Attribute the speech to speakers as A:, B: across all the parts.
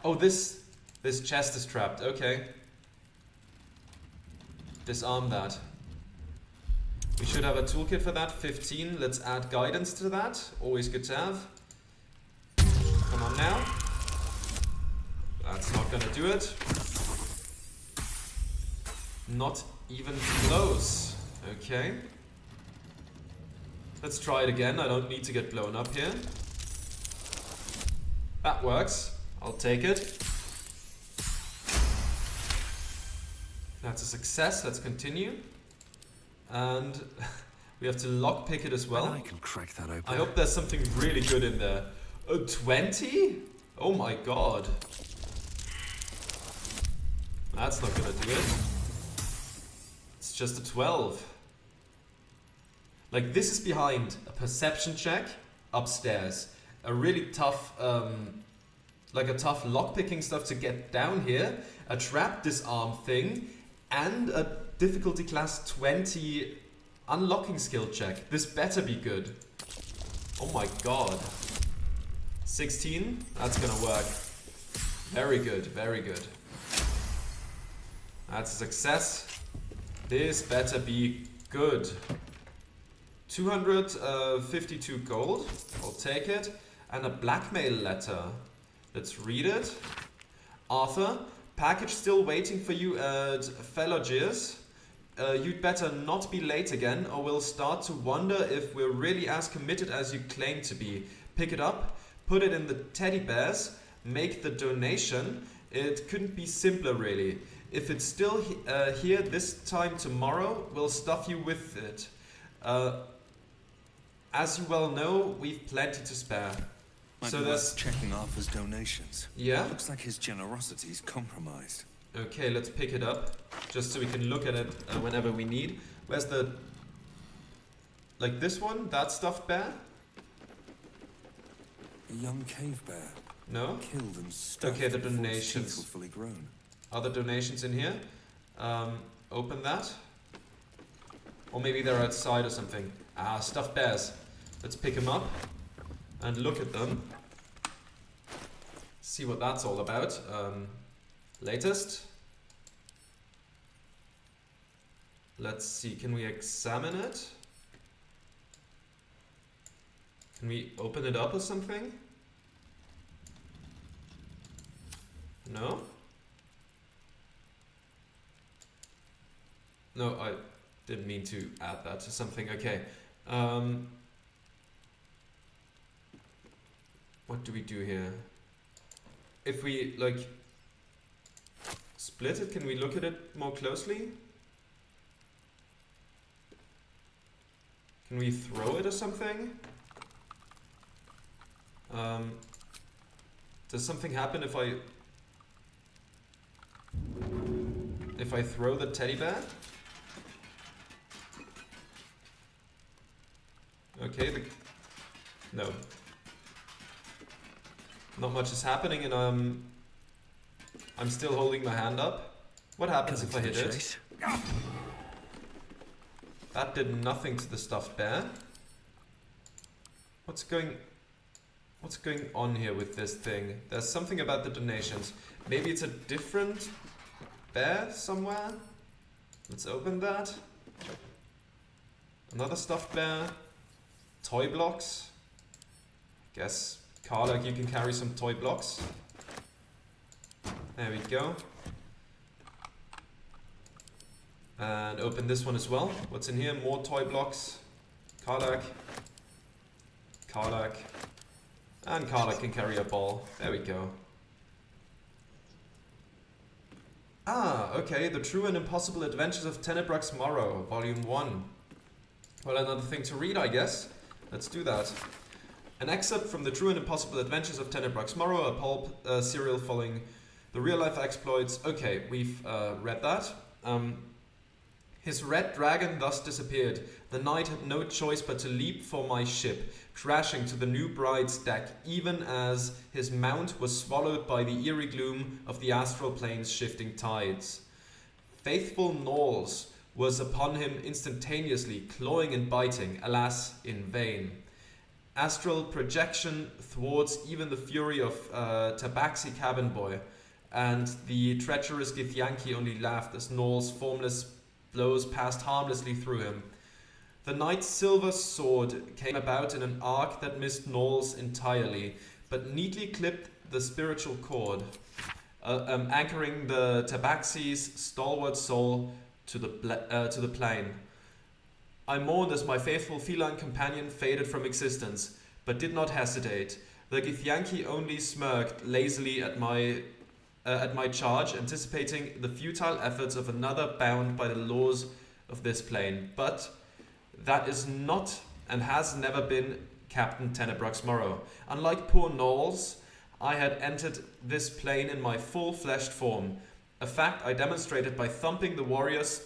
A: Oh, this chest is trapped. Okay. Disarm that. We should have a toolkit for that. 15. Let's add guidance to that. Always good to have. Come on now. That's not gonna do it. Not even close. Okay. Let's try it again. I don't need to get blown up here. That works. I'll take it. That's a success. Let's continue. And we have to lockpick it as well.
B: I can crack that open.
A: I hope there's something really good in there. 20? Oh my god. That's not gonna do it. It's just a 12. Like, this is behind a perception check upstairs. A really tough, like a tough lockpicking stuff to get down here. A trap disarm thing. And a difficulty class 20 unlocking skill check. This better be good. Oh my god. 16? That's gonna work. Very good, very good. That's a success. This better be good. 252 gold. I'll take it. And a blackmail letter. Let's read it. Arthur, package still waiting for you at Fellogears. You'd better not be late again, or we'll start to wonder if we're really as committed as you claim to be. Pick it up, put it in the teddy bears, make the donation. It couldn't be simpler, really. If it's still here this time tomorrow, we'll stuff you with it. As you well know, we've plenty to spare.
B: So that's checking Arthur's donations.
A: Yeah?
B: Looks like his generosity is compromised.
A: Okay, let's pick it up, just so we can look at it whenever we need. Where's the... like this one? That stuffed bear?
B: A young cave bear.
A: No?
B: Killed and stuffed.
A: Okay, the
B: before its
A: donations.
B: teeth were fully grown.
A: Other donations in here? Open that. Or maybe they're outside or something. Ah, stuffed bears. Let's pick them up and look at them. See what that's all about. Latest. Let's see, can we examine it? Can we open it up or something? No? No, I didn't mean to add that to something. Okay. What do we do here? If we, like, split it, can we look at it more closely? Can we throw it or something? Does something happen if I throw the teddy bear? Okay, no. Not much is happening, and I'm still holding my hand up. What happens if I hit it? That did nothing to the stuffed bear. What's going on here with this thing? There's something about the donations. Maybe it's a different bear somewhere? Let's open that. Another stuffed bear. Toy blocks. Guess, Karlach, you can carry some toy blocks. There we go. And open this one as well. What's in here? More toy blocks. Karlach. Karlach. And Karlach can carry a ball. There we go. Ah, okay. The True and Impossible Adventures of Tenebrax Morrow, Volume 1. Well, another thing to read, I guess. Let's do that. An excerpt from The True and Impossible Adventures of Tenebrax Morrow, a pulp serial following the real-life exploits. Okay, we've read that. His red dragon thus disappeared. The knight had no choice but to leap for my ship, crashing to the new bride's deck, even as his mount was swallowed by the eerie gloom of the astral plane's shifting tides. Faithful Knowles was upon him instantaneously, clawing and biting, alas, in vain. astral projection thwarts even the fury of Tabaxi Cabin Boy, and the treacherous Githyanki only laughed as Noel's formless blows passed harmlessly through him. The knight's silver sword came about in an arc that missed Noel's entirely, but neatly clipped the spiritual cord, anchoring the Tabaxi's stalwart soul to the plane. I mourned as my faithful feline companion faded from existence, but did not hesitate. The Githyanki only smirked lazily at my charge, anticipating the futile efforts of another bound by the laws of this plane. But that is not and has never been Captain Tenebrock's Morrow. Unlike poor Knowles, I had entered this plane in my full-fleshed form, a fact I demonstrated by thumping the warriors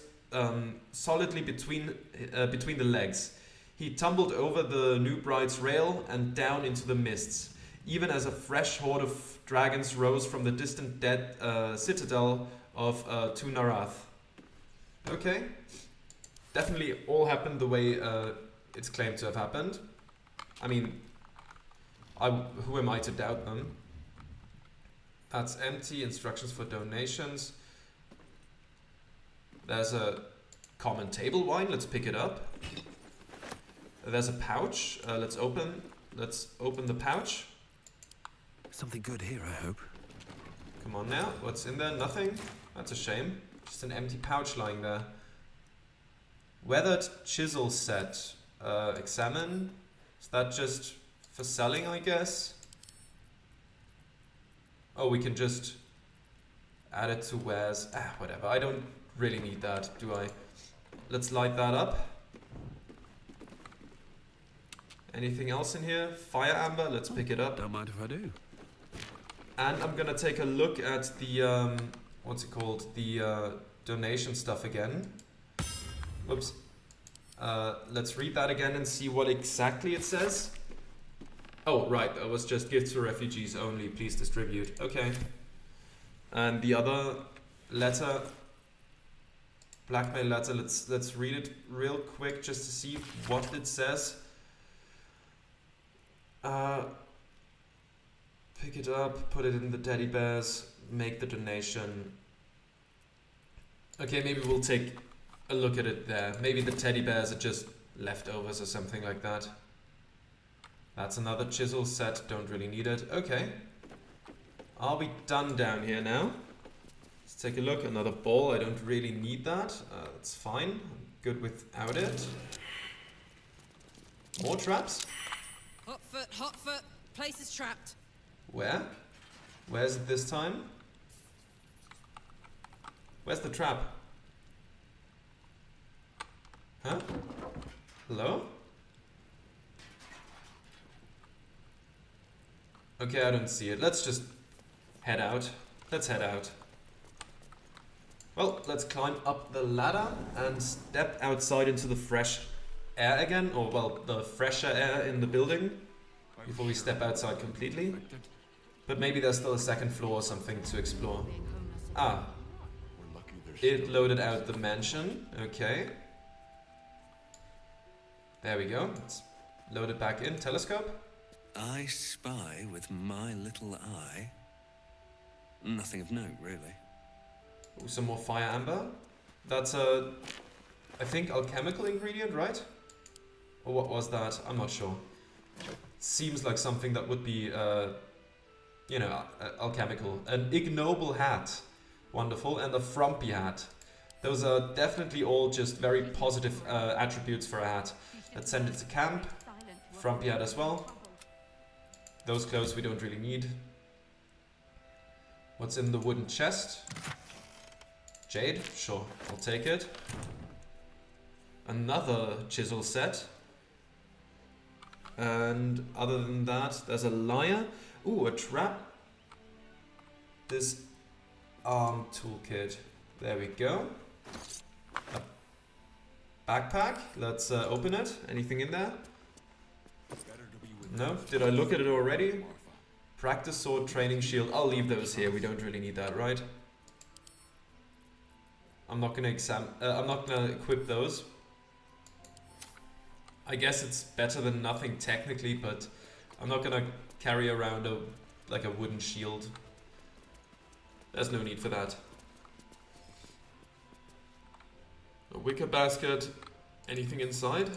A: solidly between the legs. He tumbled over the new bride's rail and down into the mists, even as a fresh horde of dragons rose from the distant dead citadel of Tunarath. Okay. Definitely all happened the way it's claimed to have happened. I mean, who am I to doubt them? That's empty. Instructions for donations. There's a common table wine. Let's pick it up. There's a pouch. Let's open the pouch.
B: Something good here, I hope.
A: Come on now. What's in there? Nothing. That's a shame. Just an empty pouch lying there. Weathered chisel set. Examine. Is that just for selling, I guess? Oh, we can just add it to wares. Whatever. I don't really need that, do I? Let's light that up. Anything else in here? Fire amber. Let's pick it up.
B: Don't mind if I do.
A: And I'm gonna take a look at the what's it called? The donation stuff again. Whoops. Let's read that again and see what exactly it says. Oh, right. That was just gifts for refugees only. Please distribute. Okay. And the other letter, blackmail letter. Let's read it real quick just to see what it says. Pick it up, put it in the teddy bears, make the donation. Okay, maybe we'll take a look at it there. Maybe the teddy bears are just leftovers or something like that. That's another chisel set, don't really need it. Okay. Are we done down here now? Let's take a look. Another ball, I don't really need that. That's fine. I'm good without it. More traps?
C: Hot foot. Place is trapped.
A: Where? Where's it this time? Where's the trap? Huh? Hello? Okay, I don't see it. Let's just head out. Let's head out. Well, let's climb up the ladder and step outside into the fresh air again. Or, well, the fresher air in the building before we step outside completely. But maybe there's still a second floor or something to explore. Ah. It loaded out the mansion. Okay. There we go. Let's load it back in. Telescope.
B: I spy with my little eye. Nothing of note, really.
A: Ooh, some more fire amber. That's a, I think, alchemical ingredient, right? Or what was that? I'm not sure. Seems like something that would be, you know, alchemical. An ignoble hat. Wonderful. And a frumpy hat. Those are definitely all just very positive attributes for a hat. Let's send it to camp. Frumpy hat as well. Those clothes we don't really need. What's in the wooden chest? Jade? Sure, I'll take it. Another chisel set. And other than that, there's a lyre. Ooh, a trap. This arm toolkit. There we go. A backpack. Let's open it. Anything in there? No? Did I look at it already? Practice sword, training shield. I'll leave those here. We don't really need that, right? I'm not gonna equip those. I guess it's better than nothing technically, but I'm not gonna carry around a wooden shield. There's no need for that. A wicker basket. Anything inside?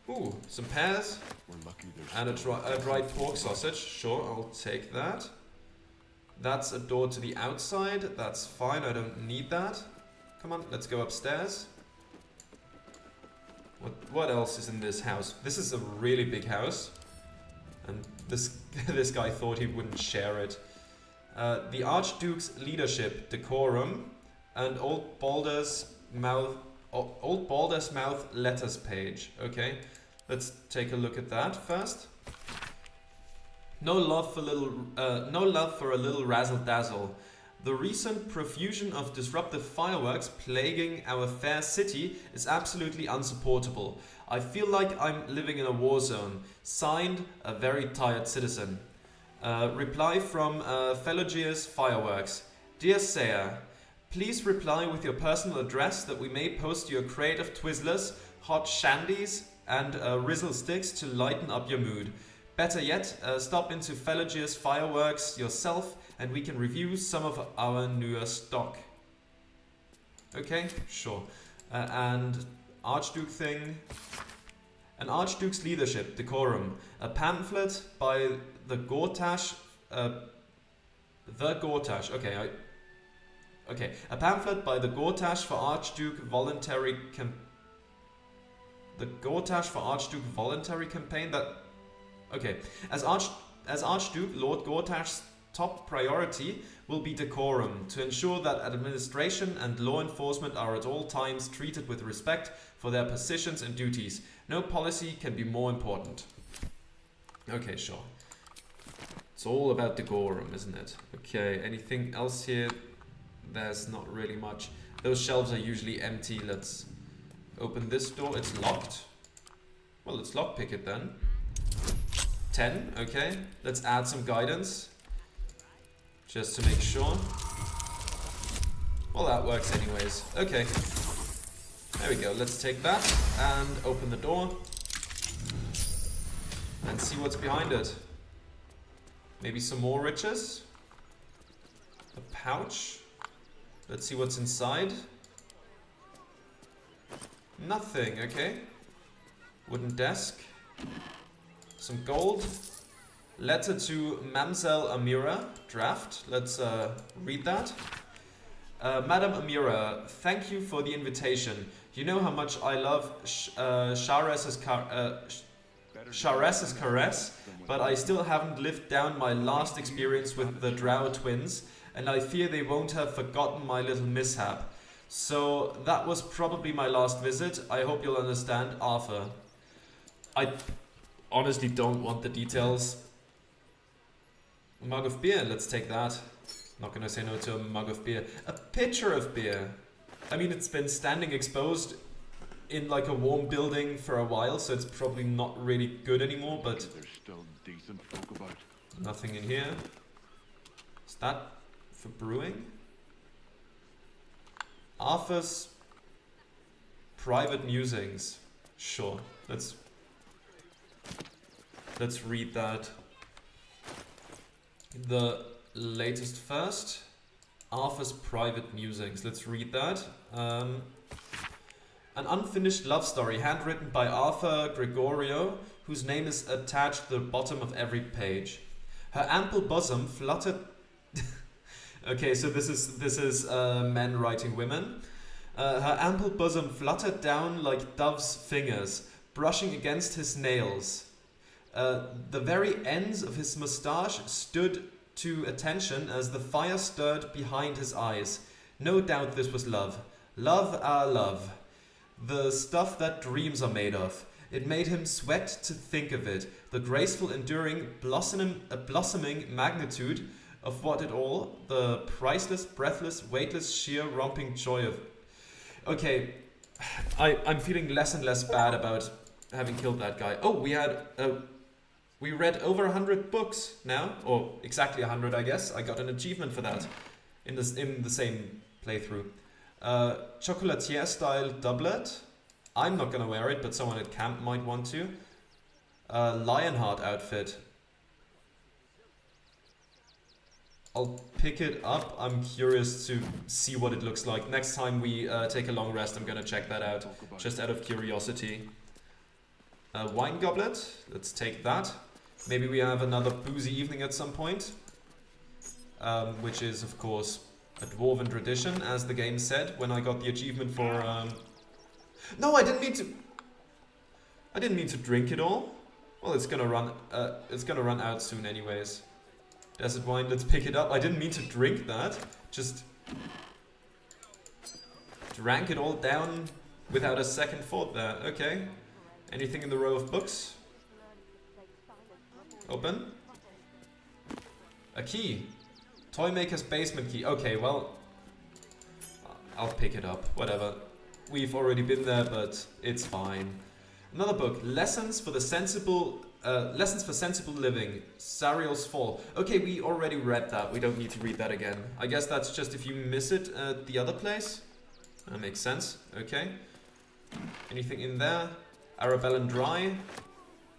A: Ooh, some pears.
D: We're lucky there's
A: And a dried pork sausage. Sure, I'll take that. That's a door to the outside. That's fine, I don't need that. Come on, let's go upstairs. What else is in this house? This is a really big house. And this this guy thought he wouldn't share it. The Archduke's leadership, decorum, and Old Baldur's Mouth letters page. Okay, let's take a look at that first. No love for a little razzle dazzle. The recent profusion of disruptive fireworks plaguing our fair city is absolutely unsupportable. I feel like I'm living in a war zone. Signed, a very tired citizen. Reply from Philogyr's Fireworks. Dear Sayer, please reply with your personal address that we may post your creative Twizzlers, hot shandies, and rizzle sticks to lighten up your mood. Better yet, stop into Philogyr's Fireworks yourself and we can review some of our newer stock. Okay, sure. And Archduke thing. An Archduke's leadership, decorum. A pamphlet by the Gortash. Okay, a pamphlet by the Gortash for Archduke voluntary campaign that. Okay, as Archduke, Lord Gortash's top priority will be decorum, to ensure that administration and law enforcement are at all times treated with respect for their positions and duties. No policy can be more important. Okay, sure. It's all about decorum, isn't it? Okay, anything else here? There's not really much. Those shelves are usually empty. Let's open this door. It's locked. Well, let's lockpick it then. 10, okay. Let's add some guidance. Just to make sure. Well, that works anyways. Okay. There we go. Let's take that and open the door. And see what's behind it. Maybe some more riches. A pouch. Let's see what's inside. Nothing, okay. Wooden desk. Some gold. Letter to Mamselle Amira. Draft. Let's read that. Madam Amira, thank you for the invitation. You know how much I love Shares's caress, but I still haven't lived down my last experience with the Drow twins, and I fear they won't have forgotten my little mishap. So that was probably my last visit. I hope you'll understand, Arthur. I honestly don't want the details. A mug of beer, let's take that. Not gonna say no to a mug of beer. A pitcher of beer. I mean, it's been standing exposed in like a warm building for a while, so it's probably not really good anymore, but
D: there's still decent folk about.
A: Nothing in here. Is that for brewing? Arthur's private musings. Sure, let's read that. The latest first. Arthur's private musings. Let's read that. An unfinished love story handwritten by Arthur Gregorio, whose name is attached to the bottom of every page. Her ample bosom fluttered. Okay, so this is men writing women. Her ample bosom fluttered down like dove's fingers, brushing against his nails. The very ends of his moustache stood to attention as the fire stirred behind his eyes. No doubt this was love. Love, ah, love. The stuff that dreams are made of. It made him sweat to think of it. The graceful, enduring, blossoming magnitude of what it all. The priceless, breathless, weightless, sheer, romping joy of... Okay, I'm feeling less and less bad about having killed that guy. Oh, we read over 100 books now, or exactly 100, I guess. I got an achievement for that in the same playthrough. Chocolatier style doublet. I'm not gonna wear it, but someone at camp might want to. Lionheart outfit. I'll pick it up. I'm curious to see what it looks like. Next time we take a long rest, I'm gonna check that out, just out of curiosity. Wine goblet, let's take that. Maybe we have another boozy evening at some point. Which is, of course, a dwarven tradition, as the game said when I got the achievement for... No, I didn't mean to... I didn't mean to drink it all. Well, it's gonna run out soon anyways. Desert wine, let's pick it up. I didn't mean to drink that. Just drank it all down without a second thought there. Okay. Anything in the row of books? Open. A key. Toymaker's basement key. Okay, well, I'll pick it up. Whatever. We've already been there, but it's fine. Another book. Lessons for Sensible Living. Sariel's Fall. Okay, we already read that. We don't need to read that again. I guess that's just if you miss it at the other place. That makes sense. Okay. Anything in there? Arabellan Dry.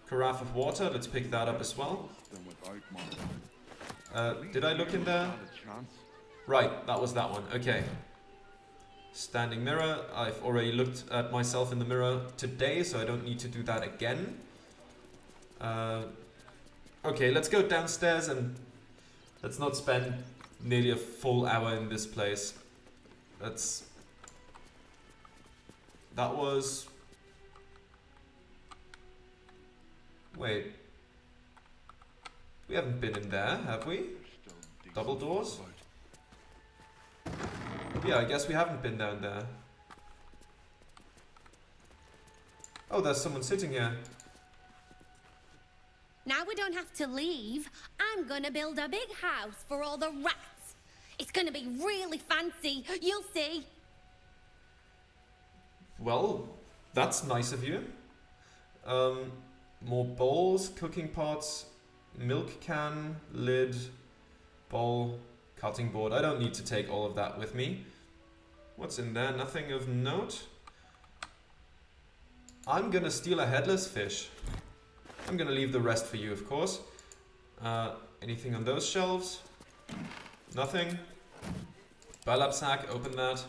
A: Carafe of water. Let's pick that up as well. Did I look in there? Right, that was that one. Okay. Standing mirror. I've already looked at myself in the mirror today, so I don't need to do that again. Okay, let's go downstairs and let's not spend nearly a full hour in this place. That was... Wait. We haven't been in there, have we? Double doors? Yeah, I guess we haven't been down there. Oh, there's someone sitting here.
E: Now we don't have to leave. I'm gonna build a big house for all the rats. It's gonna be really fancy. You'll see.
A: Well, that's nice of you. More bowls, cooking pots, milk can, lid, bowl, cutting board. I don't need to take all of that with me. What's in there? Nothing of note. I'm gonna steal a headless fish. I'm gonna leave the rest for you, of course. Anything on those shelves? Nothing. Burlap sack, open that.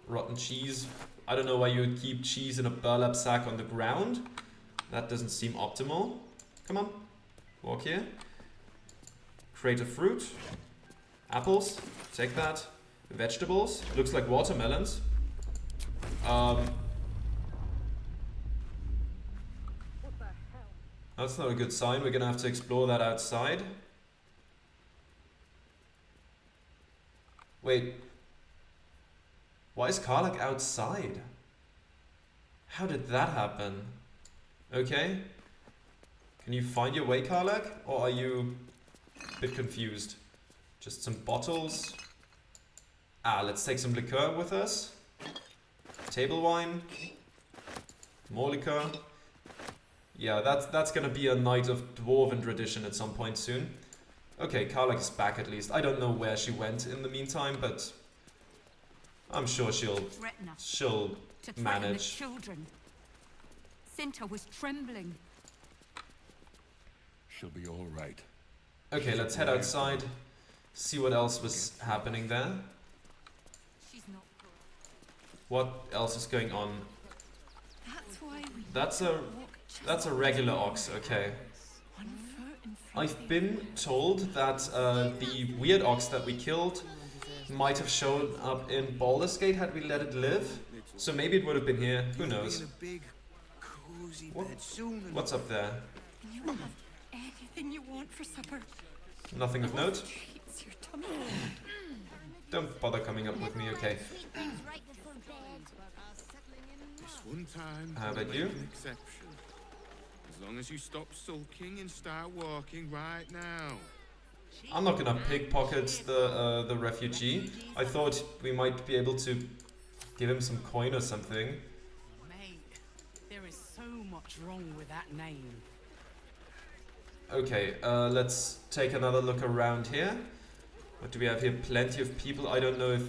A: Rotten cheese. I don't know why you would keep cheese in a burlap sack on the ground. That doesn't seem optimal. Come on, walk here. Crate of fruit. Apples, take that. Vegetables, looks like watermelons. That's not a good sign. We're gonna have to explore that outside. Wait. Why is Karlach outside? How did that happen? Okay. Can you find your way, Karlach? Or are you a bit confused? Just some bottles. Let's take some liqueur with us. Table wine. More liqueur. Yeah, that's gonna be a night of dwarven tradition at some point soon. Okay, Karlach is back at least. I don't know where she went in the meantime, but I'm sure she'll manage.
F: The children. Cinta was trembling.
D: She'll be all right.
A: Okay, let's head outside. See what else was happening there.
F: She's not.
A: What else is going on?
F: That's why we.
A: That's a regular ox. Okay. I've been told that the weird ox that we killed might have shown up in Baldur's Gate had we let it live. So maybe it would have been here. Who knows? What's up there?
F: You have anything you want for supper.
A: Nothing of note.
F: Treats your tummy.
A: Don't bother coming up with me. Okay.
G: This one time,
A: How about
G: I'll
A: you?
G: make an exception. As long as you stop sulking and start walking right now.
A: I'm not gonna pickpocket the refugee. I thought we might be able to give him some coin or something.
C: Mate, there is so much wrong with that name.
A: Okay, let's take another look around here. What do we have here? Plenty of people. I don't know if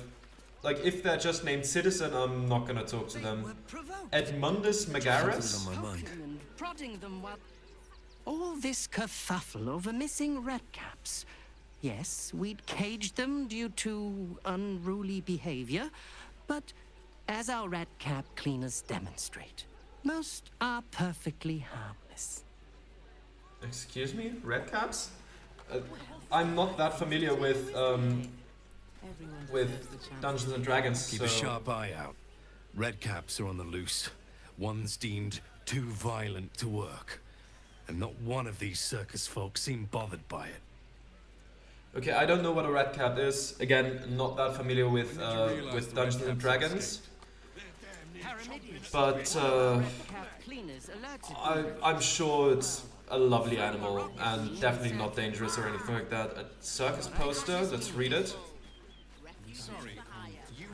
A: like, if they're just named Citizen, I'm not gonna talk to them. Edmundus Megaris?
B: On my mind.
C: Poking and prodding them while... All this kerfuffle over missing redcaps. Yes, we'd caged them due to unruly behavior, but as our redcap cleaners demonstrate, most are perfectly harmless.
A: Excuse me? Redcaps? I'm not that familiar with Dungeons and Dragons,
H: Keep
A: so...
H: a sharp eye out. Red caps are on the loose. One's deemed too violent to work. And not one of these circus folk seem bothered by it.
A: Okay, I don't know what a red cap is. Again, not that familiar with Dungeons and Dragons. But I'm sure it's a lovely animal and definitely not dangerous or anything like that. A circus poster, let's read it.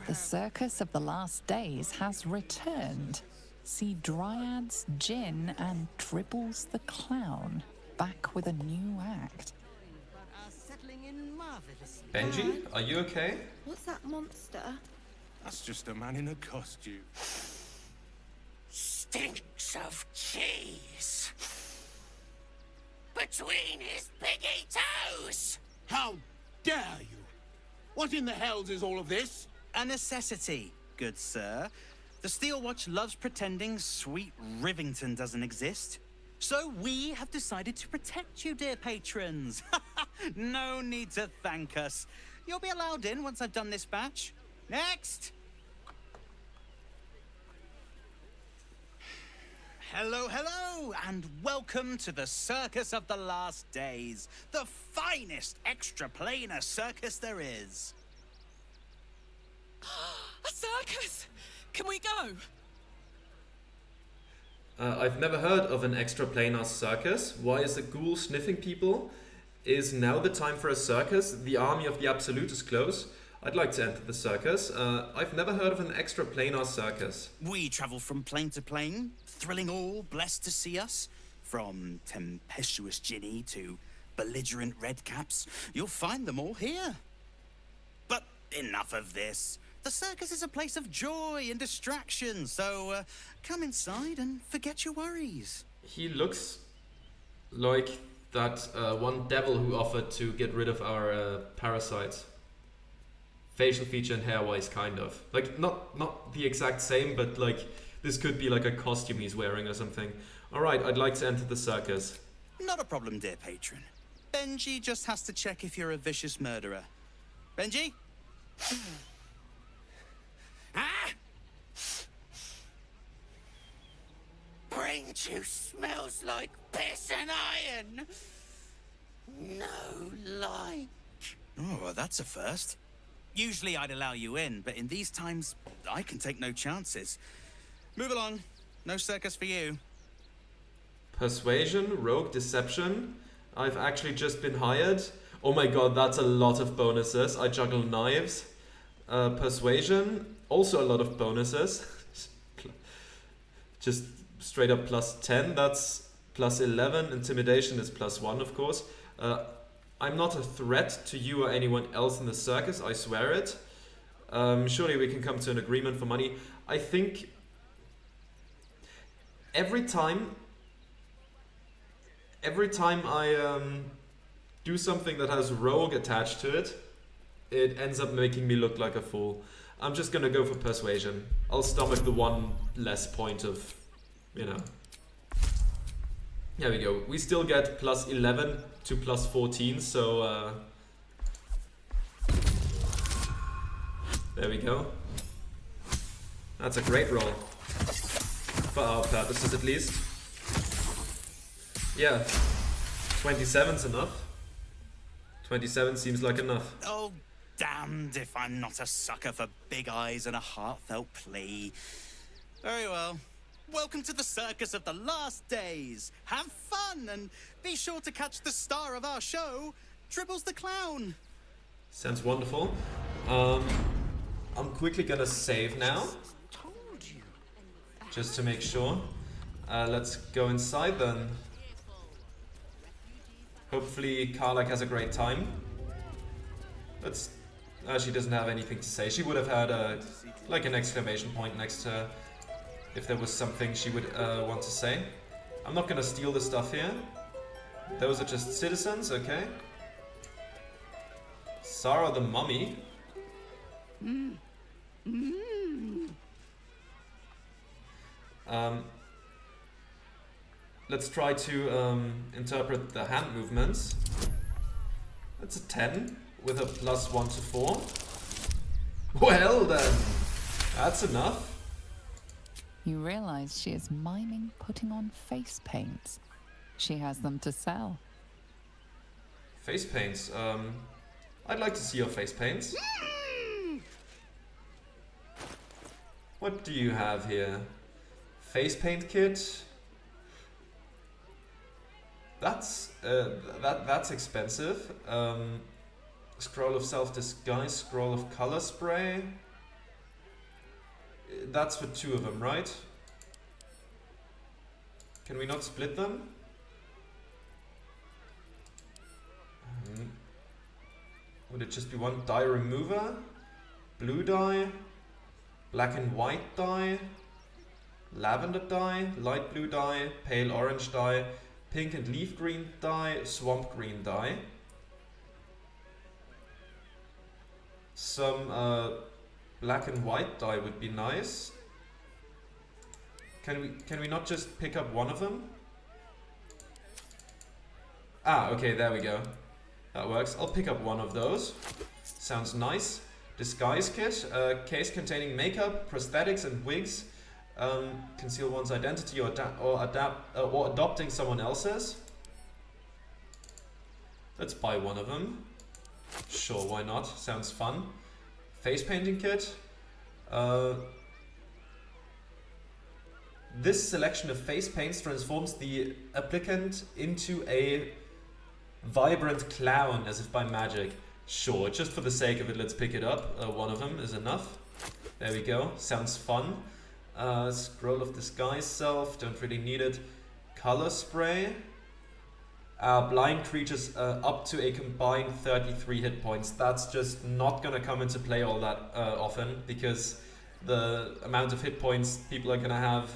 I: The Circus of the Last Days has returned. See Dryads, Jinn, and Dribbles the Clown back with a new act.
A: Benji, are you okay?
E: What's that monster?
G: That's just a man in a costume.
J: Stinks of cheese between his piggy toes.
K: How dare you? What in the hells is all of this?
L: A necessity, good sir. The Steel Watch loves pretending sweet Rivington doesn't exist. So we have decided to protect you, dear patrons. No need to thank us. You'll be allowed in once I've done this batch. Next! Hello, hello, and welcome to the Circus of the Last Days, the finest extra-planar circus there is.
C: A circus! Can we go?
A: I've never heard of an extra-planar circus. Why is a ghoul sniffing people? Is now the time for a circus? The army of the Absolute is close. I'd like to enter the circus. I've never heard of an extra-planar circus.
L: We travel from plane to plane, thrilling all blessed to see us. From tempestuous Ginny to belligerent redcaps, you'll find them all here. But enough of this. The circus is a place of joy and distraction, so come inside and forget your worries.
A: He looks like that one devil who offered to get rid of our parasites. Facial feature and hair-wise, kind of. Like, not the exact same, but like, this could be like a costume he's wearing or something. Alright, I'd like to enter the circus.
L: Not a problem, dear patron. Benji just has to check if you're a vicious murderer. Benji?
J: Brain juice smells like piss and iron. No like.
L: Oh, well, that's a first. Usually I'd allow you in, but in these times, I can take no chances. Move along. No circus for you.
A: Persuasion, rogue, deception. I've actually just been hired. Oh my god, that's a lot of bonuses. I juggle knives. Persuasion, also a lot of bonuses. Just straight up plus 10, that's plus 11. Intimidation is plus 1, of course. I'm not a threat to you or anyone else in the circus, I swear it. Surely we can come to an agreement for money. I think every time I do something that has rogue attached to it, it ends up making me look like a fool. I'm just gonna go for persuasion. I'll stomach the one less point of, you know. There we go. We still get plus 11 to plus 14, so there we go. That's a great roll. For our purposes, at least. Yeah, 27's enough. 27 seems like enough.
L: Oh, damned if I'm not a sucker for big eyes and a heartfelt plea. Very well. Welcome to the Circus of the Last Days. Have fun and be sure to catch the star of our show, Dribbles the Clown.
A: Sounds wonderful. I'm quickly gonna save now. Just to make sure. Let's go inside then. Hopefully Karlach has a great time. Let's She doesn't have anything to say. She would have had like an exclamation point next to her if there was something she would want to say. I'm not gonna steal the stuff here. Those are just citizens, okay. Sarah the mummy. Let's try to interpret the hand movements. That's a 10 with a +1 to 4. Well then, that's enough.
I: You realize she is miming putting on face paints. She has them to sell.
A: Face paints. I'd like to see your face paints. What do you have here? Face paint kit. That's that's expensive. Scroll of self-disguise, scroll of color spray. That's for 2 of them, right? Can we not split them? Would it just be one dye remover? Blue dye? Black and white dye? Lavender dye? Light blue dye? Pale orange dye? Pink and leaf green dye? Swamp green dye? Some black and white dye would be nice. Can we not just pick up one of them? Ah, okay, there we go. That works. I'll pick up one of those. Sounds nice. Disguise kit, case containing makeup, prosthetics, and wigs. Conceal one's identity or adopting someone else's. Let's buy one of them. Sure, why not? Sounds fun. Face painting kit. This selection of face paints transforms the applicant into a vibrant clown as if by magic. Sure, just for the sake of it, let's pick it up. One of them is enough. There we go. Sounds fun. Scroll of disguise self. Don't really need it. Color spray. Blind creatures up to a combined 33 hit points. That's just not gonna come into play all that often, because the amount of hit points people are gonna have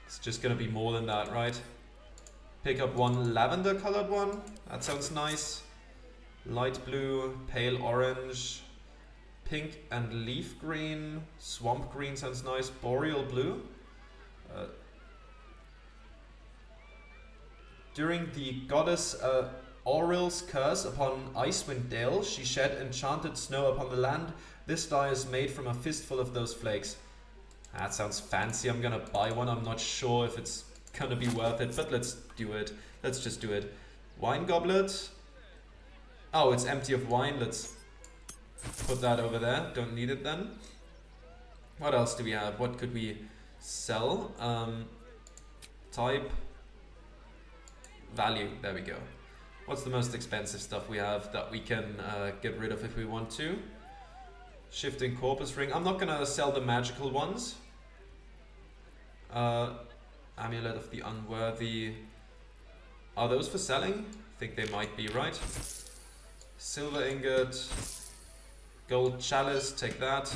A: is just gonna be more than that, right? Pick up one lavender colored one. That sounds nice. Light blue, pale orange, pink and leaf green. Swamp green sounds nice. Boreal blue. During the goddess Auril's curse upon Icewind Dale, she shed enchanted snow upon the land. This dye is made from a fistful of those flakes. That sounds fancy. I'm gonna buy one. I'm not sure if it's gonna be worth it, but let's do it. Let's just do it. Wine goblet. Oh, it's empty of wine. Let's put that over there. Don't need it then. What else do we have? What could we sell? Type. Value. There we go. What's the most expensive stuff we have that we can get rid of if we want to? Shifting corpus ring. I'm not gonna sell the magical ones. Amulet of the unworthy. Are those for selling? I think they might be, right? Silver ingot. Gold chalice, take that.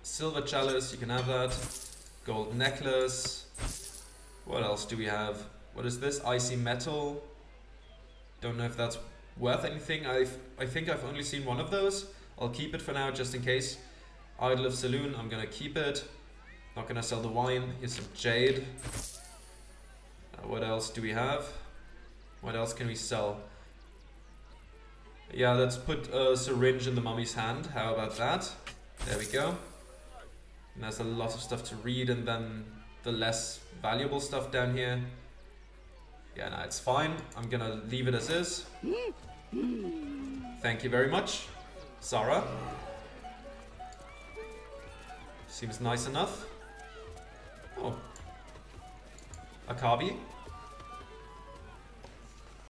A: Silver chalice, you can have that. Gold necklace. What else do we have? What is this? Icy metal. Don't know if that's worth anything. I think I've only seen one of those. I'll keep it for now just in case. Idol of Saloon, I'm gonna keep it. Not gonna sell the wine. Here's some jade. What else do we have? What else can we sell? Yeah, let's put a syringe in the mummy's hand. How about that? There we go. And there's a lot of stuff to read, and then the less valuable stuff down here. Yeah, no, it's fine. I'm gonna leave it as is. Thank you very much, Sarah. Seems nice enough. Oh. Akabi.